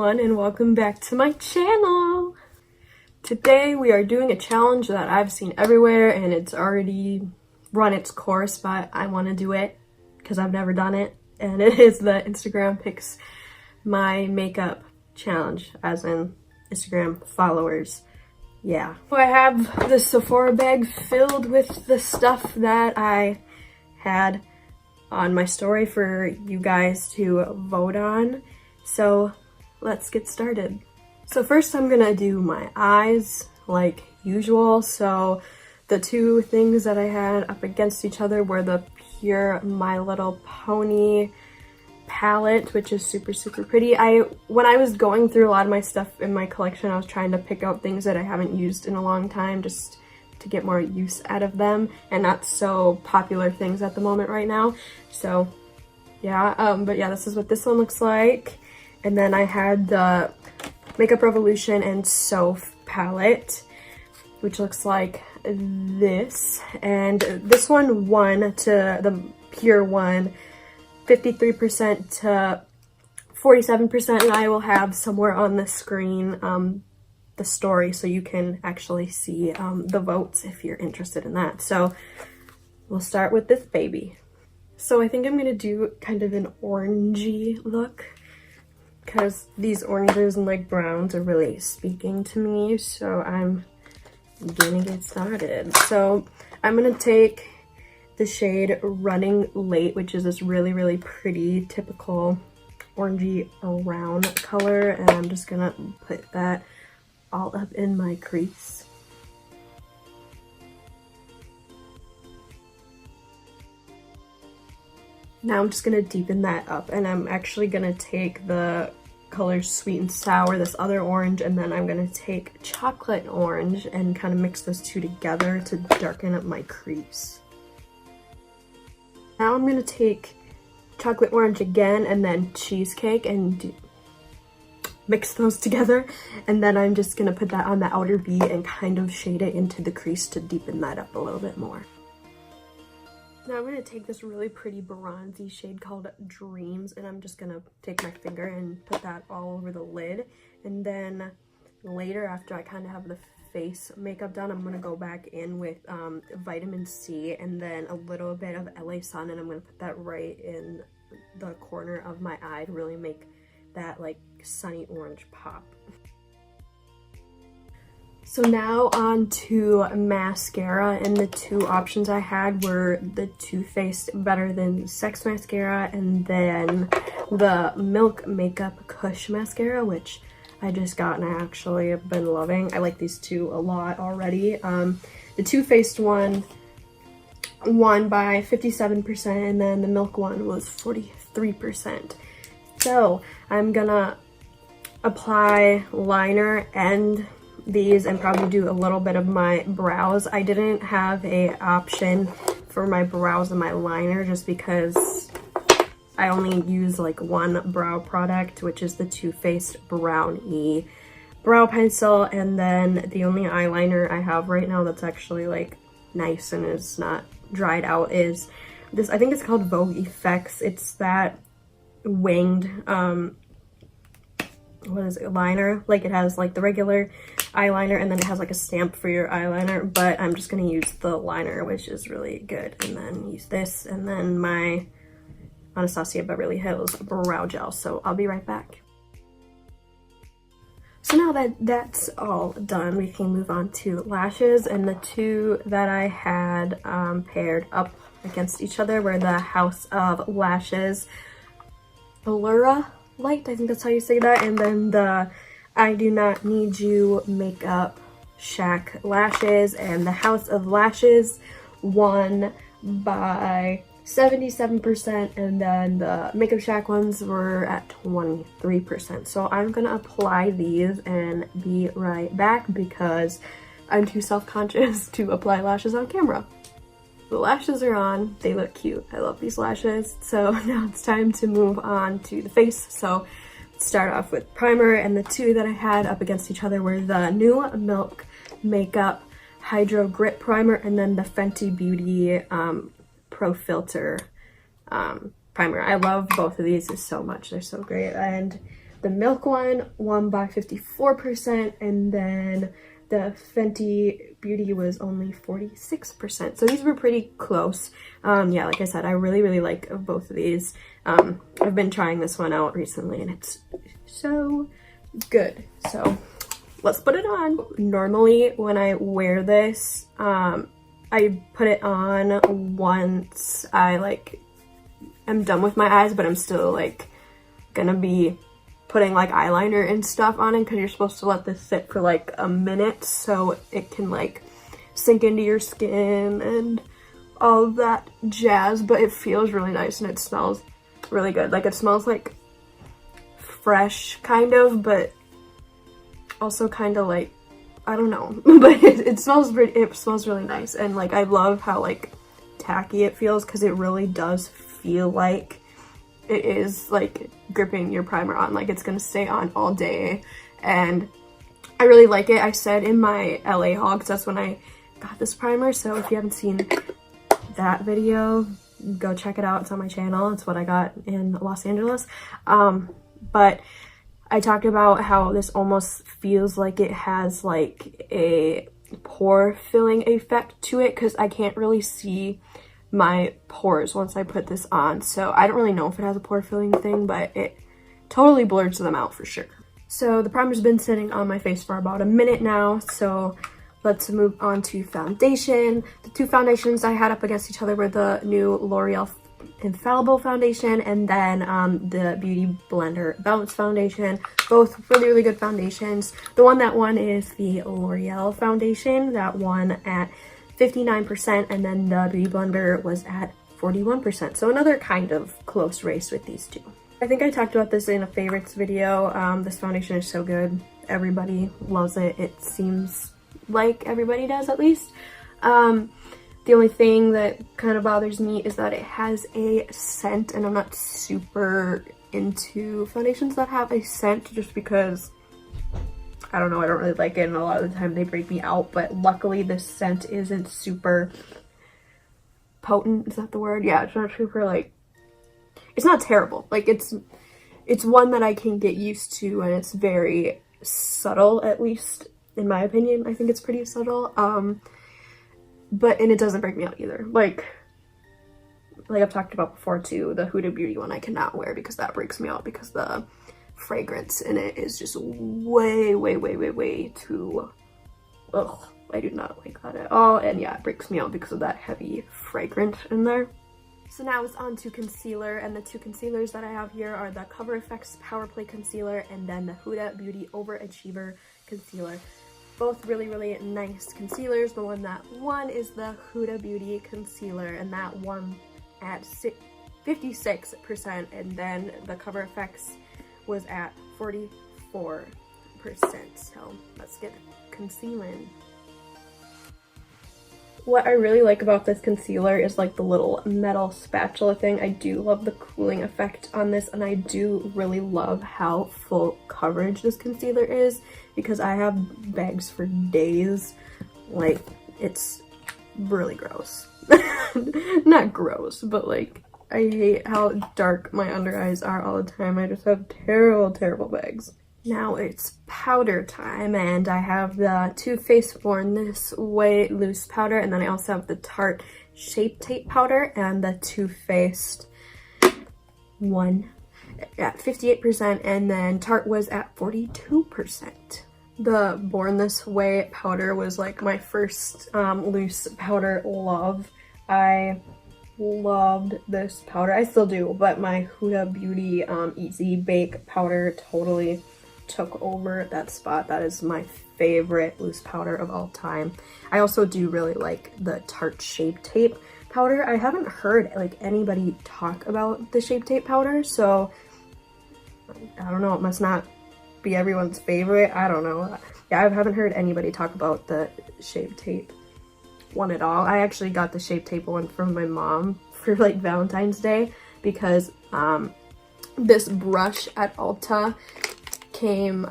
everyone, and welcome back to my channel. Today we are doing a challenge that I've seen everywhere and it's already run its course, but I want to do it because I've never done it, and it is the Instagram Picks My Makeup challenge, as in Instagram followers. Yeah. So I have the Sephora bag filled with the stuff that I had on my story for you guys to vote on. So let's get started. So first I'm gonna do my eyes like usual. So the two things that I had up against each other were the pure My Little Pony palette, which is super pretty. When I was going through a lot of my stuff in my collection, I was trying to pick out things that I haven't used in a long time just to get more use out of them, and not so popular things at the moment right now. So yeah, but yeah, this is what this one looks like. And then I had the Makeup Revolution and Soph palette, which looks like this. And this one won to the pure one, 53% to 47%, and I will have somewhere on the screen the story so you can actually see the votes if you're interested in that. So we'll start with this baby. So I think I'm gonna do kind of an orangey look because these oranges and like browns are really speaking to me, so I'm gonna get started. So I'm gonna take the shade Running Late, which is this really pretty typical orangey round color, and I'm just gonna put that all up in my crease. Now I'm just gonna deepen that up, and I'm actually gonna take the color Sweet and Sour, this other orange, and then I'm gonna take Chocolate Orange and kind of mix those two together to darken up my crease. Now I'm gonna take Chocolate Orange again and then Cheesecake and mix those together, and then I'm just gonna put that on the outer V and kind of shade it into the crease to deepen that up a little bit more. Now I'm going to take this really pretty bronzy shade called Dreams, and I'm just going to take my finger and put that all over the lid. And then later, after I kind of have the face makeup done, I'm going to go back in with Vitamin C and then a little bit of LA Sun, and I'm going to put that right in the corner of my eye to really make that like sunny orange pop. So now on to mascara, and the two options I had were the Too Faced Better Than Sex mascara and then the Milk Makeup Kush mascara, which I just got and I actually have been loving. I like these two a lot already. The Too Faced one won by 57%, and then the Milk one was 43%. So I'm gonna apply liner and these and probably do a little bit of my brows. I didn't have a option for my brows and my liner just because I only use like one brow product, which is the Too Faced Brownie brow pencil, and then the only eyeliner I have right now that's actually like nice and is not dried out is this. I think it's called Vogue Effects. It's that winged what is it, liner. Like it has like the regular eyeliner and then it has like a stamp for your eyeliner, but I'm just gonna use the liner, which is really good, and then use this and then my Anastasia Beverly Hills brow gel. So I'll be right back. So now that that's all done, we can move on to lashes, and the two that I had paired up against each other were the House of Lashes Allura Light, I think that's how you say that, and then the I Do Not Need You Makeup Shack lashes, and the House of Lashes won by 77%, and then the Makeup Shack ones were at 23%. So I'm gonna apply these and be right back because I'm too self-conscious to apply lashes on camera. The lashes are on, they look cute. I love these lashes. So now it's time to move on to the face. So let's start off with primer, and the two that I had up against each other were the new Milk Makeup Hydro Grip Primer and then the Fenty Beauty Pro Filter primer. I love both of these so much. They're so great. And the Milk one won by 54%, and then the Fenty Beauty was only 46%. So these were pretty close. Yeah, like I said, I really like both of these. I've been trying this one out recently and it's so good. So let's put it on. Normally when I wear this, I put it on once I am done with my eyes, but I'm still like gonna be putting like eyeliner and stuff on it, because you're supposed to let this sit for like a minute so it can like sink into your skin and all of that jazz. But it feels really nice and it smells really good. Like, it smells like fresh kind of, but also kind of like, I don't know, but it smells really nice. And like, I love how like tacky it feels, because it really does feel like it is like gripping your primer on, like it's gonna stay on all day. And I really like it. I said in my LA haul, because that's when I got this primer, so if you haven't seen that video, go check it out. It's on my channel. It's what I got in Los Angeles. But I talked about how this almost feels like it has like a pore filling effect to it, because I can't really see my pores once I put this on. So I don't really know if it has a pore filling thing, but it totally blurs them out for sure. So the primer's been sitting on my face for about a minute now, so let's move on to foundation. The two foundations I had up against each other were the new L'Oreal Infallible foundation and then the Beauty Blender Balance foundation. Both really good foundations. The one that won is the L'Oreal foundation. That won at 59%, and then the Beauty Blender was at 41%. So another kind of close race with these two. I think I talked about this in a favorites video. This foundation is so good. Everybody loves it. It seems like everybody does, at least. The only thing that kind of bothers me is that it has a scent, and I'm not super into foundations that have a scent, just because I don't know, I don't really like it, and a lot of the time they break me out. But luckily this scent isn't super potent, is that the word? Yeah, it's not super like, it's not terrible. Like, it's one that I can get used to, and it's very subtle, at least in my opinion. I think it's pretty subtle. But it doesn't break me out either. Like I've talked about before too, the Huda Beauty one I cannot wear because that breaks me out, because the fragrance in it is just way too, ugh, I do not like that at all. And yeah, it breaks me out because of that heavy fragrance in there. So now it's on to concealer, and the two concealers that I have here are the Cover FX Power Play Concealer and then the Huda Beauty Overachiever Concealer. Both really nice concealers. The one that won is the Huda Beauty Concealer, and that won at 56%, and then the Cover FX was at 44%. So let's get concealing. What I really like about this concealer is like the little metal spatula thing. I do love the cooling effect on this, and I do really love how full coverage this concealer is, because I have bags for days. Like, it's really gross. Not gross, but like, I hate how dark my under eyes are all the time. I just have terrible bags. Now it's powder time, and I have the Too Faced Born This Way loose powder, and then I also have the Tarte Shape Tape powder, and the Too Faced one at 58%, and then Tarte was at 42%. The Born This Way powder was like my first loose powder love. I loved this powder. I still do, but my Huda Beauty Easy Bake powder totally took over that spot. That is my favorite loose powder of all time. I also do really like the Tarte Shape Tape powder. I haven't heard like anybody talk about the Shape Tape powder, so I don't know, it must not be everyone's favorite. I don't know. Yeah, I haven't heard anybody talk about the Shape Tape one at all. I actually got the Shape Tape one from my mom for like Valentine's Day, because this brush at Ulta came,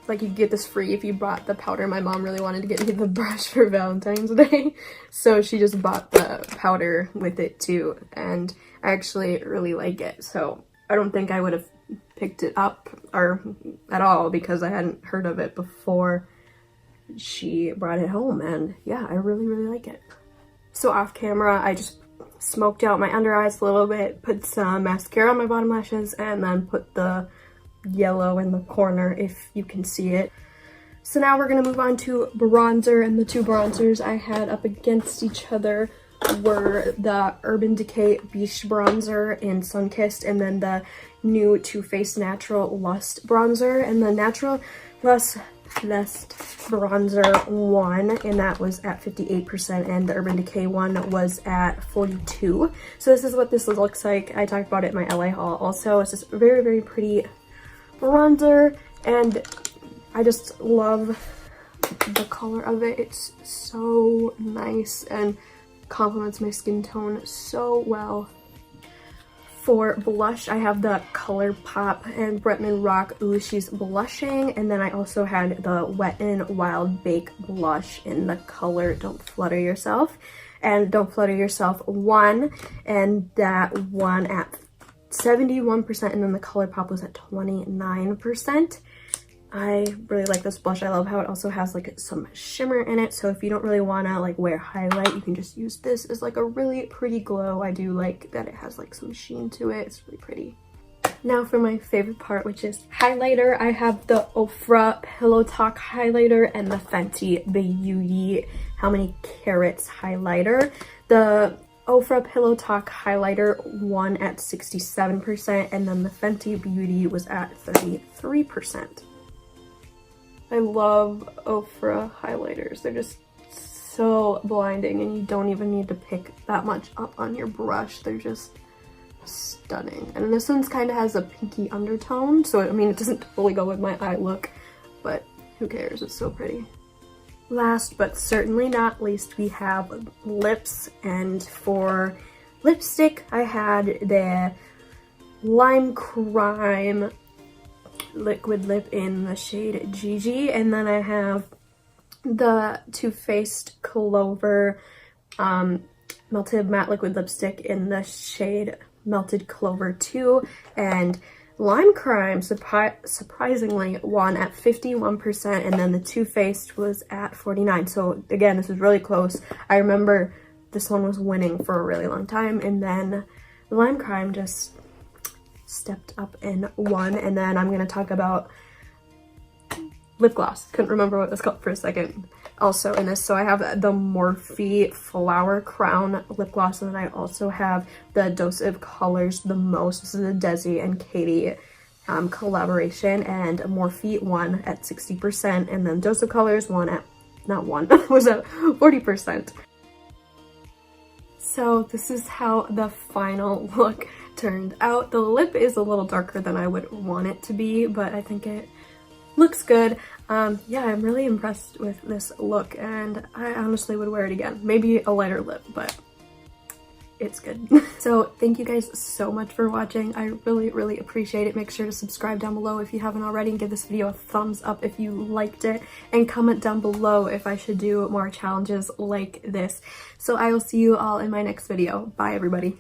like, you get this free if you bought the powder. My mom really wanted to get me the brush for Valentine's Day, so she just bought the powder with it too, and I actually really like it. So I don't think I would have picked it up or at all because I hadn't heard of it before she brought it home, and yeah, I really like it. So off camera, I just smoked out my under eyes a little bit, put some mascara on my bottom lashes, and then put the yellow in the corner if you can see it. So now we're gonna move on to bronzer, and the two bronzers I had up against each other were the Urban Decay Beach Bronzer in Sunkissed, and then the new Too Faced Natural Lust Bronzer. And the Natural Lust Bronzer one, and that was at 58%, and the Urban Decay one was at 42%. So this is what this looks like. I talked about it in my LA haul also. It's just very pretty bronzer, and I just love the color of it. It's so nice and complements my skin tone so well. For blush, I have the ColourPop and Bretman Rock Ooh She's Blushing, and then I also had the Wet n Wild Bake Blush in the color Don't Flutter Yourself, and Don't Flutter Yourself 1, and that one at 71%, and then the ColourPop was at 29%. I really like this blush. I love how it also has like some shimmer in it, so if you don't really want to like wear highlight, you can just use this as like a really pretty glow. I do like that it has like some sheen to it. It's really pretty. Now for my favorite part, which is highlighter, I have the Ofra Pillow Talk highlighter and the Fenty Beauty How Many Carats highlighter. The Ofra Pillow Talk highlighter won at 67%, and then the Fenty Beauty was at 33%. I love Ofra highlighters. They're just so blinding, and you don't even need to pick that much up on your brush. They're just stunning. And this one's kind of has a pinky undertone, so I mean, it doesn't totally go with my eye look, but who cares? It's so pretty. Last but certainly not least, we have lips, and for lipstick, I had the Lime Crime liquid lip in the shade Gigi, and then I have the Too Faced Clover Melted Matte Liquid Lipstick in the shade Melted Clover 2, and Lime Crime surprisingly won at 51%, and then the Too Faced was at 49%. So again, this is really close. I remember this one was winning for a really long time, and then Lime Crime just stepped up and won. And then I'm going to talk about lip gloss. Couldn't remember what it was called for a second. Also in this, so I have the Morphe Flower Crown lip gloss, and then I also have the Dose of Colors The Most. This is a Desi and Katie collaboration, and Morphe won at 60%, and then Dose of Colors won at, was at 40%. So this is how the final look turned out. The lip is a little darker than I would want it to be, but I think it looks good. Yeah, I'm really impressed with this look, and I honestly would wear it again. Maybe a lighter lip, but it's good. So thank you guys so much for watching. I really appreciate it. Make sure to subscribe down below if you haven't already, and give this video a thumbs up if you liked it, and comment down below if I should do more challenges like this. So I will see you all in my next video. Bye everybody.